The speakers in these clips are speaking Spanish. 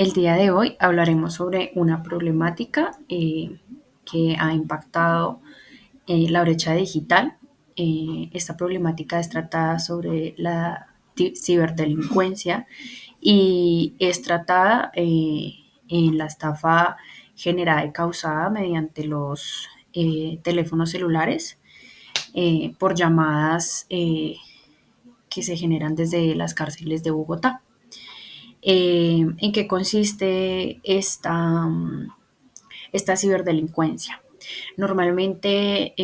El día de hoy hablaremos sobre una problemática que ha impactado la brecha digital. Esta problemática es tratada sobre la ciberdelincuencia y es tratada en la estafa generada y causada mediante los teléfonos celulares por llamadas que se generan desde las cárceles de Bogotá. ¿En qué consiste esta ciberdelincuencia? Normalmente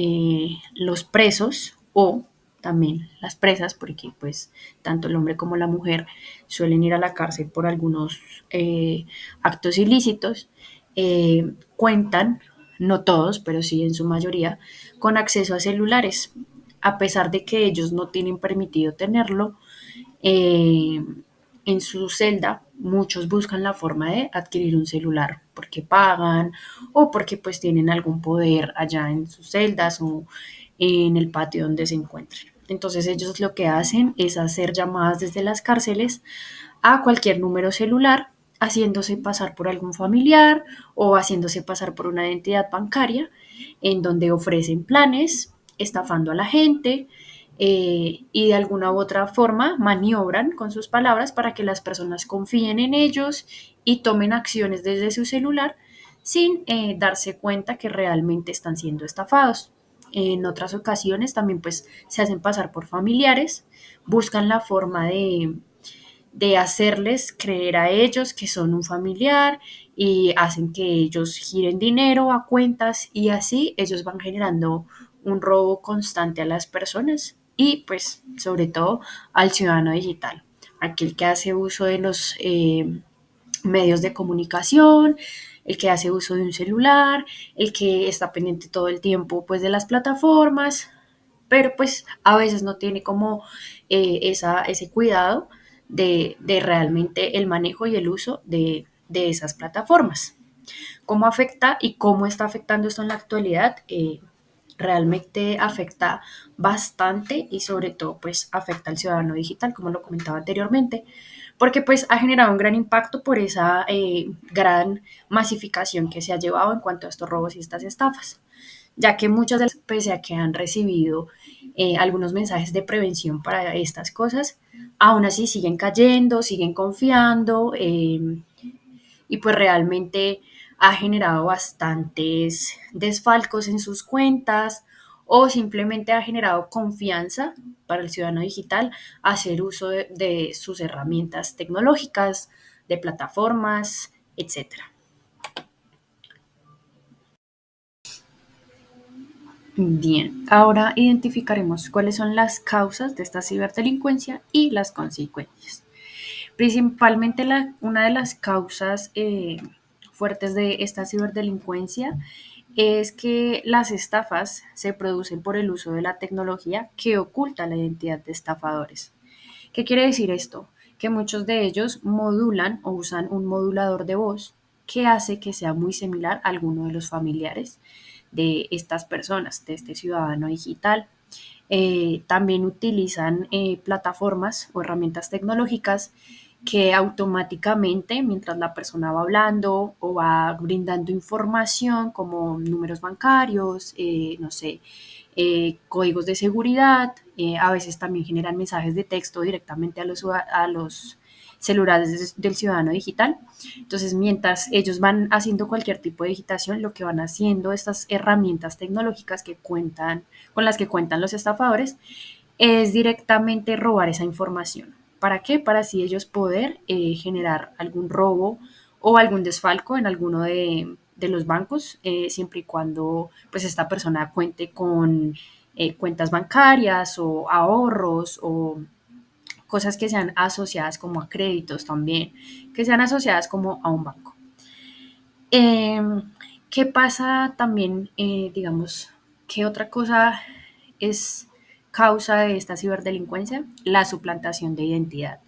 los presos o también las presas, porque pues tanto el hombre como la mujer suelen ir a la cárcel por algunos actos ilícitos, cuentan, no todos, pero sí en su mayoría, con acceso a celulares, a pesar de que ellos no tienen permitido tenerlo. eh, en su celda, muchos buscan la forma de adquirir un celular porque pagan o porque pues tienen algún poder allá en sus celdas o en el patio donde se encuentren. Entonces ellos lo que hacen es hacer llamadas desde las cárceles a cualquier número celular, haciéndose pasar por algún familiar o haciéndose pasar por una entidad bancaria, en donde ofrecen planes, estafando a la gente, y de alguna u otra forma maniobran con sus palabras para que las personas confíen en ellos y tomen acciones desde su celular sin darse cuenta que realmente están siendo estafados. En otras ocasiones también pues se hacen pasar por familiares, buscan la forma de hacerles creer a ellos que son un familiar y hacen que ellos giren dinero a cuentas y así ellos van generando un robo constante a las personas y pues sobre todo al ciudadano digital, aquel que hace uso de los medios de comunicación, el que hace uso de un celular, el que está pendiente todo el tiempo pues de las plataformas, pero pues a veces no tiene como ese cuidado de realmente el manejo y el uso de esas plataformas. ¿Cómo afecta y cómo está afectando esto en la actualidad? Realmente afecta bastante y sobre todo pues afecta al ciudadano digital, como lo comentaba anteriormente, porque pues ha generado un gran impacto por esa gran masificación que se ha llevado en cuanto a estos robos y estas estafas, ya que muchas de las, pese a que han recibido algunos mensajes de prevención para estas cosas, aún así siguen cayendo, siguen confiando y pues realmente ha generado bastantes desfalcos en sus cuentas o simplemente ha generado confianza para el ciudadano digital hacer uso de sus herramientas tecnológicas, de plataformas, etcétera. Bien, ahora identificaremos cuáles son las causas de esta ciberdelincuencia y las consecuencias. Principalmente una de las causas fuertes de esta ciberdelincuencia es que las estafas se producen por el uso de la tecnología que oculta la identidad de estafadores. ¿Qué quiere decir esto? Que muchos de ellos modulan o usan un modulador de voz que hace que sea muy similar a alguno de los familiares de estas personas, de este ciudadano digital. También utilizan plataformas o herramientas tecnológicas que automáticamente, mientras la persona va hablando o va brindando información como números bancarios, no sé, códigos de seguridad, a veces también generan mensajes de texto directamente a los celulares del ciudadano digital. Entonces, mientras ellos van haciendo cualquier tipo de digitación, lo que van haciendo estas herramientas tecnológicas con las que cuentan los estafadores es directamente robar esa información. ¿Para qué? Para así ellos poder generar algún robo o algún desfalco en alguno de los bancos, siempre y cuando pues esta persona cuente con cuentas bancarias o ahorros o cosas que sean asociadas como a créditos también, que sean asociadas como a un banco. Eh, ¿Qué pasa también, digamos, qué otra cosa es causa de esta ciberdelincuencia? La suplantación de identidad.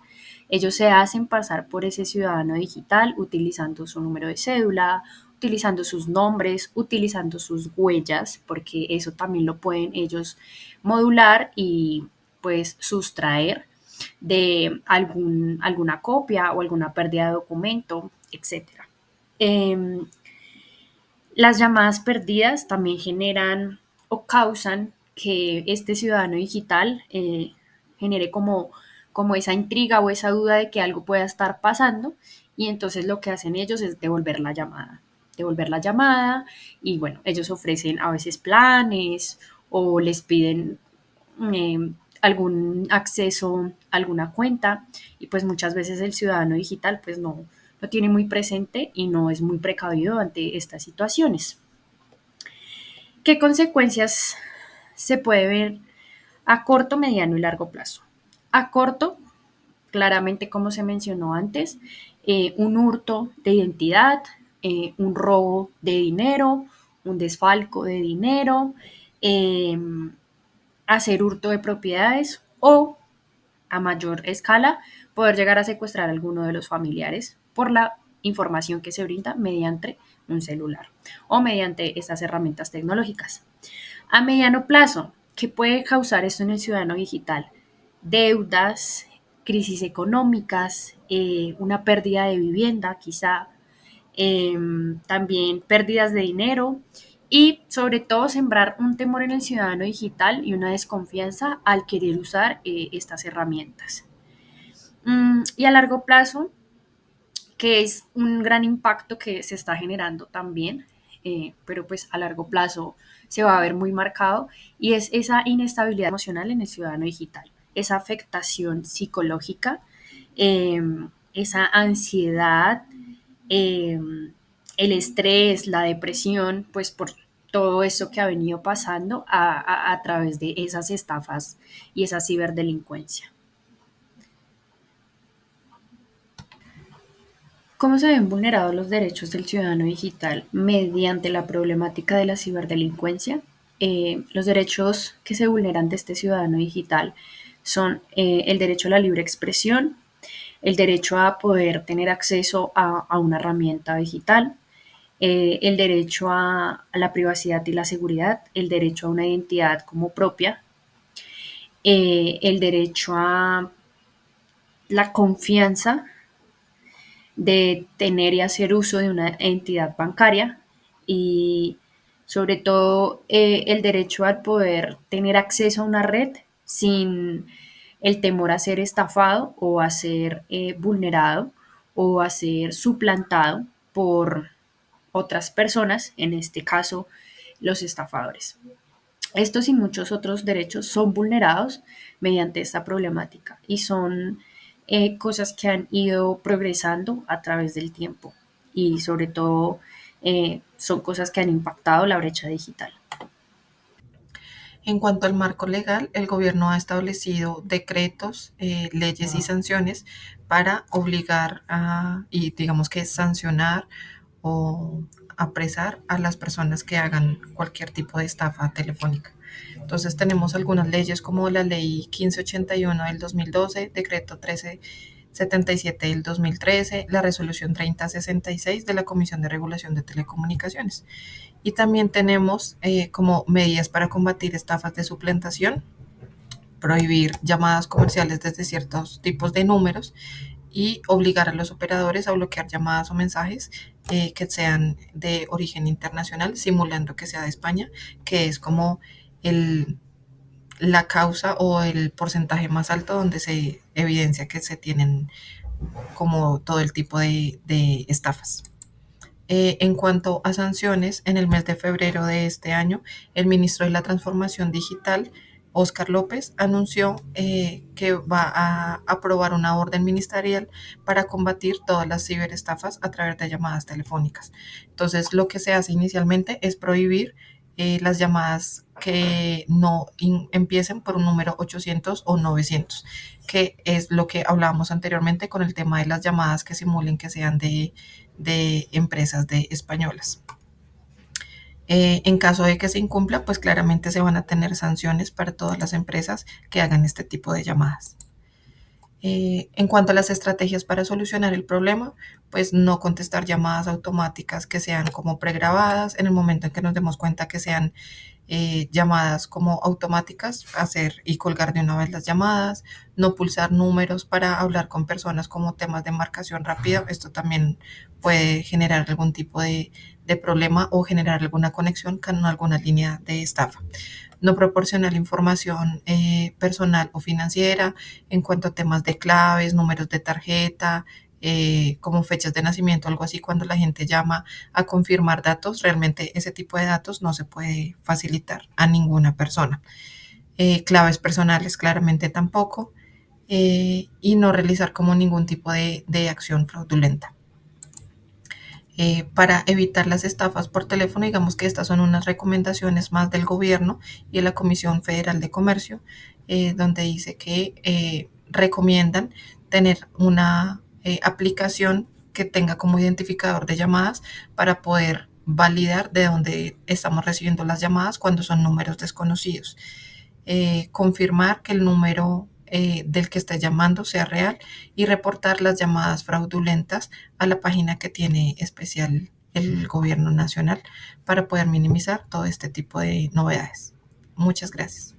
Ellos se hacen pasar por ese ciudadano digital utilizando su número de cédula, utilizando sus nombres, utilizando sus huellas, porque eso también lo pueden ellos modular y pues sustraer de alguna copia o alguna pérdida de documento etcétera. Em, las llamadas perdidas también generan o causan que este ciudadano digital genere como esa intriga o esa duda de que algo pueda estar pasando, y entonces lo que hacen ellos es devolver la llamada, y bueno, ellos ofrecen a veces planes o les piden eh, algún acceso a alguna cuenta, y pues muchas veces el ciudadano digital pues no lo tiene muy presente y no es muy precavido ante estas situaciones. ¿Qué consecuencias se puede ver a corto, mediano y largo plazo? A corto, claramente como se mencionó antes, un hurto de identidad, un robo de dinero, un desfalco de dinero, eh, hacer hurto de propiedades o a mayor escala poder llegar a secuestrar a alguno de los familiares por la información que se brinda mediante un celular o mediante estas herramientas tecnológicas. A mediano plazo, ¿qué puede causar esto en el ciudadano digital? Deudas, crisis económicas, una pérdida de vivienda quizá, también pérdidas de dinero y sobre todo sembrar un temor en el ciudadano digital y una desconfianza al querer usar estas herramientas. Y a largo plazo, que es un gran impacto que se está generando también, pero pues a largo plazo se va a ver muy marcado, y es esa inestabilidad emocional en el ciudadano digital, esa afectación psicológica, eh, esa ansiedad, eh, el estrés, la depresión, pues por todo eso que ha venido pasando a través de esas estafas y esa ciberdelincuencia. ¿Cómo se ven vulnerados los derechos del ciudadano digital mediante la problemática de la ciberdelincuencia? Los derechos que se vulneran de este ciudadano digital son el derecho a la libre expresión, el derecho a poder tener acceso a una herramienta digital, el derecho a la privacidad y la seguridad, el derecho a una identidad como propia, el derecho a la confianza de tener y hacer uso de una entidad bancaria, y sobre todo el derecho al poder tener acceso a una red sin el temor a ser estafado o a ser vulnerado o a ser suplantado por otras personas, en este caso los estafadores. Estos y muchos otros derechos son vulnerados mediante esta problemática, y son cosas que han ido progresando a través del tiempo, y sobre todo son cosas que han impactado la brecha digital. En cuanto al marco legal, el gobierno ha establecido decretos, leyes y sanciones para obligar y digamos que sancionar o apresar a las personas que hagan cualquier tipo de estafa telefónica. Entonces tenemos algunas leyes como la ley 1581 del 2012, decreto 1377 del 2013, la resolución 3066 de la Comisión de Regulación de Telecomunicaciones. Y también tenemos como medidas para combatir estafas de suplantación, prohibir llamadas comerciales desde ciertos tipos de números y obligar a los operadores a bloquear llamadas o mensajes que sean de origen internacional, simulando que sea de España, que es como el, la causa o el porcentaje más alto donde se evidencia que se tienen como todo el tipo de estafas. En cuanto a sanciones, en el mes de febrero de este año, el ministro de la Transformación Digital, Óscar López, anunció que va a aprobar una orden ministerial para combatir todas las ciberestafas a través de llamadas telefónicas. Entonces, lo que se hace inicialmente es prohibir las llamadas que no empiecen por un número 800 o 900, que es lo que hablábamos anteriormente con el tema de las llamadas que simulen que sean de empresas de españolas. En caso de que se incumpla, pues claramente se van a tener sanciones para todas las empresas que hagan este tipo de llamadas. En cuanto a las estrategias para solucionar el problema, pues no contestar llamadas automáticas que sean como pregrabadas en el momento en que nos demos cuenta que sean llamadas como automáticas, hacer y colgar de una vez las llamadas, no pulsar números para hablar con personas como temas de marcación rápida. Esto también puede generar algún tipo de problema o generar alguna conexión con alguna línea de estafa. No proporcionar información personal o financiera en cuanto a temas de claves, números de tarjeta, como fechas de nacimiento, algo así. Cuando la gente llama a confirmar datos, realmente ese tipo de datos no se puede facilitar a ninguna persona. Claves personales claramente tampoco, y no realizar como ningún tipo de acción fraudulenta. Para evitar las estafas por teléfono, digamos que estas son unas recomendaciones más del gobierno y de la Comisión Federal de Comercio, donde dice que recomiendan tener una aplicación que tenga como identificador de llamadas para poder validar de dónde estamos recibiendo las llamadas cuando son números desconocidos. Confirmar que el número del que está llamando sea real y reportar las llamadas fraudulentas a la página que tiene especial el gobierno nacional para poder minimizar todo este tipo de novedades. Muchas gracias.